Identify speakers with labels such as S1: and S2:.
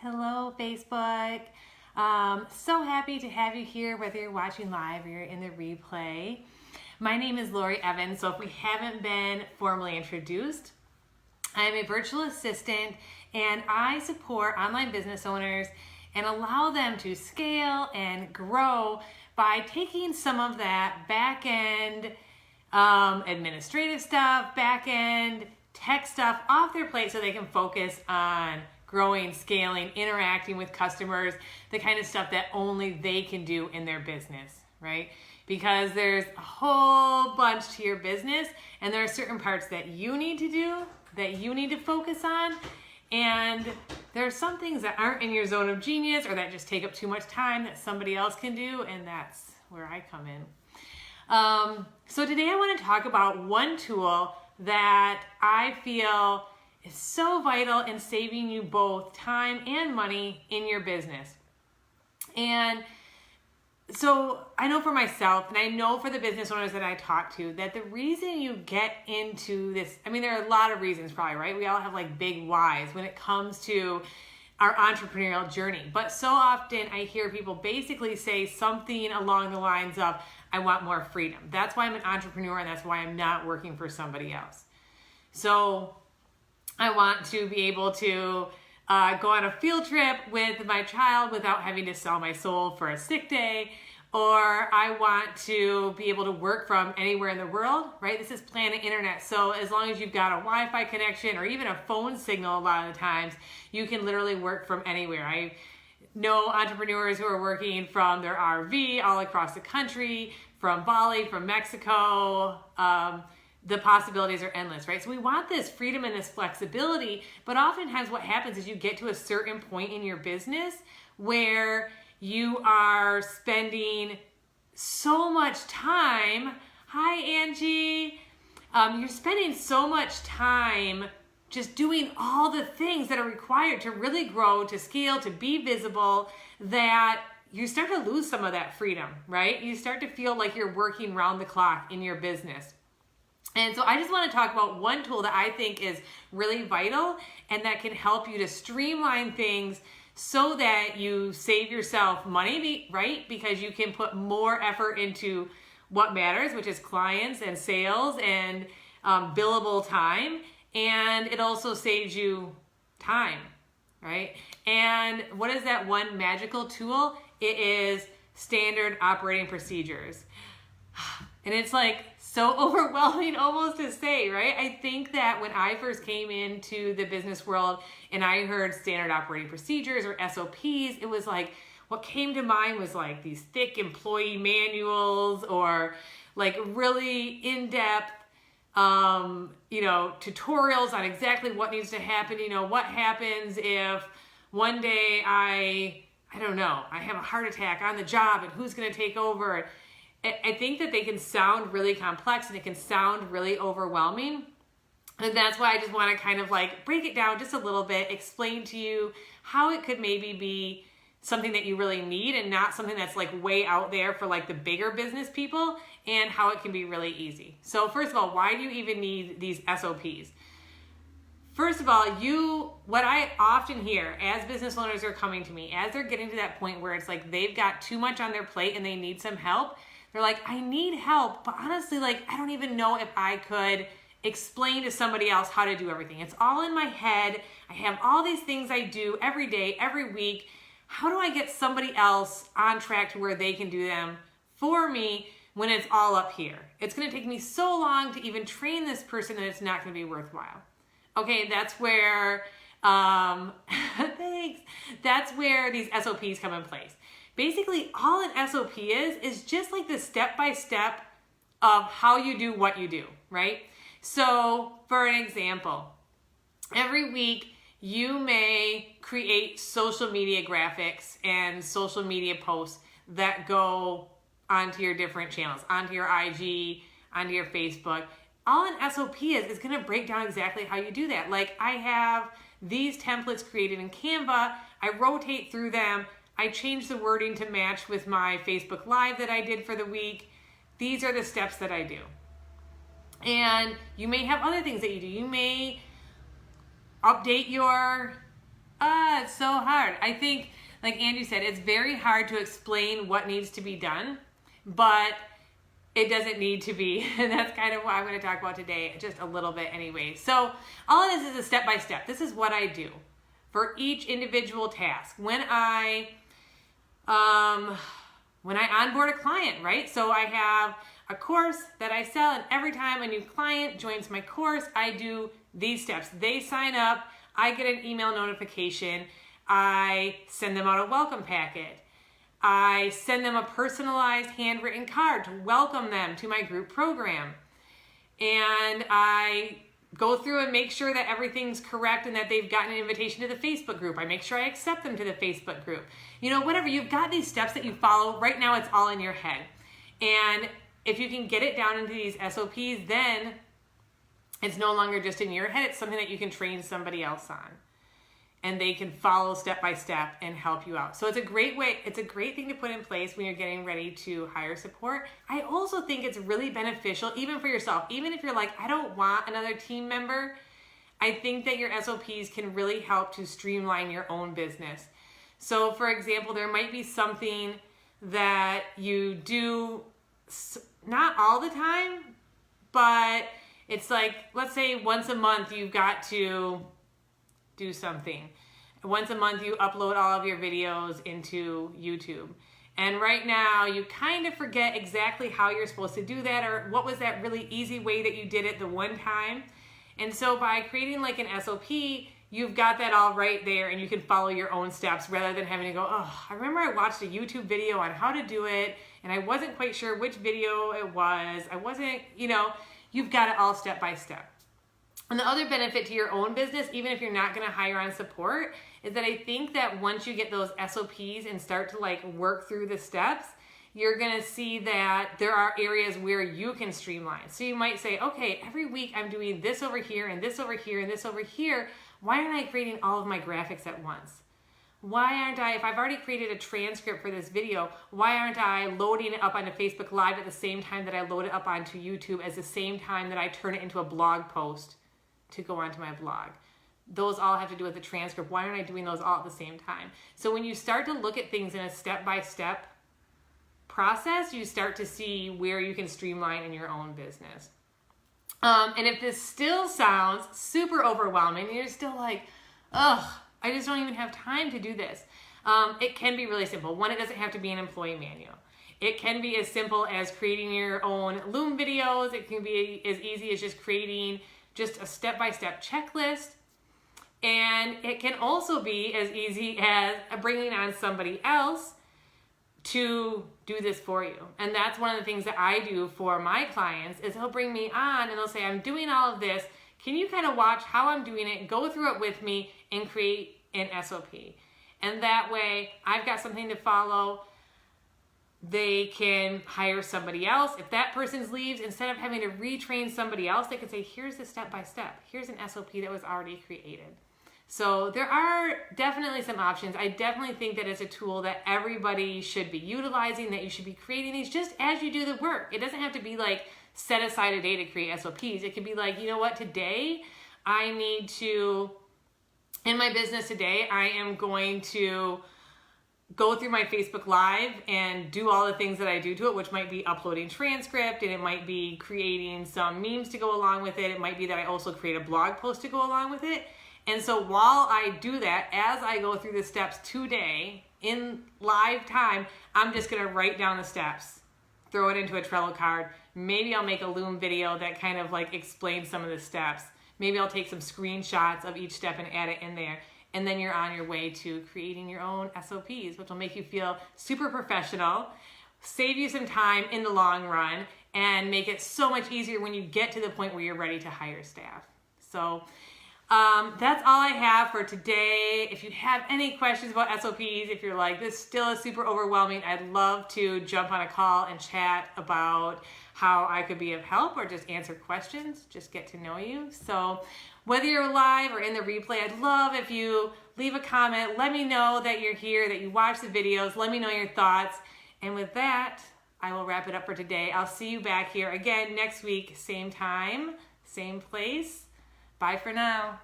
S1: Hello, Facebook. So happy to have you here, whether you're watching live or you're in the replay. My name is Lori Evans, so if we haven't been formally introduced, I'm a virtual assistant and I support online business owners and allow them to scale and grow by taking some of that back-end administrative stuff, back-end tech stuff off their plate so they can focus on growing, scaling, interacting with customers, the kind of stuff that only they can do in their business, right? Because there's a whole bunch to your business and there are certain parts that you need to do, that you need to focus on, and there are some things that aren't in your zone of genius or that just take up too much time that somebody else can do, and that's where I come in. So today I want to talk about one tool that I feel is so vital in saving you both time and money in your business. And so I know for myself, and I know for the business owners that I talk to, that the reason you get into this, I mean, there are a lot of reasons probably, right? We all have like big whys when it comes to our entrepreneurial journey. But so often I hear people basically say something along the lines of, I want more freedom. That's why I'm an entrepreneur and that's why I'm not working for somebody else. So I want to be able to go on a field trip with my child without having to sell my soul for a sick day, or I want to be able to work from anywhere in the world, right? This is Planet Internet, so as long as you've got a Wi-Fi connection or even a phone signal, a lot of the times, you can literally work from anywhere. I know entrepreneurs who are working from their RV all across the country, from Bali, from Mexico. The possibilities are endless, right? So we want this freedom and this flexibility, but oftentimes what happens is you get to a certain point in your business where you are spending so much time. Hi, Angie. You're spending so much time just doing all the things that are required to really grow, to scale, to be visible, that you start to lose some of that freedom, right? You start to feel like you're working round the clock in your business. And so I just want to talk about one tool that I think is really vital and that can help you to streamline things so that you save yourself money, right? Because you can put more effort into what matters, which is clients and sales and billable time. And it also saves you time, right? And what is that one magical tool? It is standard operating procedures. And it's like so overwhelming almost to say, right? I think that when I first came into the business world and I heard standard operating procedures or SOPs, it was like, what came to mind was like these thick employee manuals or like really in-depth, tutorials on exactly what needs to happen. What happens if one day I have a heart attack on the job and who's going to take over? I think that they can sound really complex and it can sound really overwhelming. And that's why I just want to kind of like break it down just a little bit, explain to you how it could maybe be something that you really need and not something that's like way out there for like the bigger business people, and how it can be really easy. So first of all, why do you even need these SOPs? First of all, what I often hear as business owners are coming to me, as they're getting to that point where it's like they've got too much on their plate and they need some help, they're like, I need help, but honestly, like, I don't even know if I could explain to somebody else how to do everything. It's all in my head. I have all these things I do every day, every week. How do I get somebody else on track to where they can do them for me when it's all up here? It's going to take me so long to even train this person that it's not going to be worthwhile. Okay, that's where, thanks. That's where these SOPs come in place. Basically, all an SOP is just like the step-by-step of how you do what you do, right? So, for an example, every week you may create social media graphics and social media posts that go onto your different channels, onto your IG, onto your Facebook. All an SOP is going to break down exactly how you do that. Like, I have these templates created in Canva. I rotate through them. I change the wording to match with my Facebook Live that I did for the week. These are the steps that I do. And you may have other things that you do. You may update your It's so hard. I think, like Andrew said, it's very hard to explain what needs to be done, but it doesn't need to be. And that's kind of what I'm going to talk about today, just a little bit anyway. So all of this is a step-by-step. This is what I do for each individual task. When I onboard a client, right? So I have a course that I sell, and every time a new client joins my course, I do these steps. They sign up, I get an email notification, I send them out a welcome packet, I send them a personalized handwritten card to welcome them to my group program, and I go through and make sure that everything's correct and that they've gotten an invitation to the Facebook group. I make sure I accept them to the Facebook group. You know, whatever, you've got these steps that you follow. Right now it's all in your head. And if you can get it down into these SOPs, then it's no longer just in your head. It's something that you can train somebody else on. And they can follow step by step and help you out. So it's a great way, it's a great thing to put in place when you're getting ready to hire support. I also think it's really beneficial, even for yourself. Even if you're like, I don't want another team member, I think that your SOPs can really help to streamline your own business. So for example, there might be something that you do, not all the time, but it's like, let's say once a month you've got to do something. Once a month you upload all of your videos into YouTube. And right now you kind of forget exactly how you're supposed to do that, or what was that really easy way that you did it the one time. And so by creating like an SOP, you've got that all right there, and you can follow your own steps rather than having to go, oh, I remember I watched a YouTube video on how to do it and I wasn't quite sure which video it was. I wasn't, you know, you've got it all step by step. And the other benefit to your own business, even if you're not going to hire on support, is that I think that once you get those SOPs and start to like work through the steps, you're going to see that there are areas where you can streamline. So you might say, okay, every week I'm doing this over here and this over here and this over here. Why aren't I creating all of my graphics at once? Why aren't I, if I've already created a transcript for this video, why aren't I loading it up onto Facebook Live at the same time that I load it up onto YouTube, at the same time that I turn it into a blog post to go onto my blog? Those all have to do with the transcript. Why aren't I doing those all at the same time? So when you start to look at things in a step-by-step process, you start to see where you can streamline in your own business. And if this still sounds super overwhelming, and you're still like, ugh, I just don't even have time to do this. It can be really simple. One, it doesn't have to be an employee manual. It can be as simple as creating your own Loom videos. It can be as easy as just creating just a step-by-step checklist. And it can also be as easy as bringing on somebody else to do this for you. And that's one of the things that I do for my clients, is they'll bring me on and they'll say, I'm doing all of this. Can you kind of watch how I'm doing it, go through it with me, and create an SOP? And that way I've got something to follow. They can hire somebody else. If that person leaves, instead of having to retrain somebody else, they can say, here's the step-by-step. Here's an SOP that was already created. So there are definitely some options. I definitely think that it's a tool that everybody should be utilizing, that you should be creating these just as you do the work. It doesn't have to be like set aside a day to create SOPs. It could be like, you know what, today I need to, in my business today, I am going to go through my Facebook Live and do all the things that I do to it, which might be uploading transcript, and it might be creating some memes to go along with it. It might be that I also create a blog post to go along with it. And so while I do that, as I go through the steps today in live time, I'm just gonna write down the steps, throw it into a Trello card. Maybe I'll make a Loom video that kind of like explains some of the steps. Maybe I'll take some screenshots of each step and add it in there. And then you're on your way to creating your own SOPs, which will make you feel super professional, save you some time in the long run, and make it so much easier when you get to the point where you're ready to hire staff. So that's all I have for today. If you have any questions about SOPs, if you're like, this still is super overwhelming, I'd love to jump on a call and chat about how I could be of help, or just answer questions, just get to know you. So whether you're live or in the replay, I'd love if you leave a comment. Let me know that you're here, that you watch the videos. Let me know your thoughts. And with that, I will wrap it up for today. I'll see you back here again next week, same time, same place. Bye for now.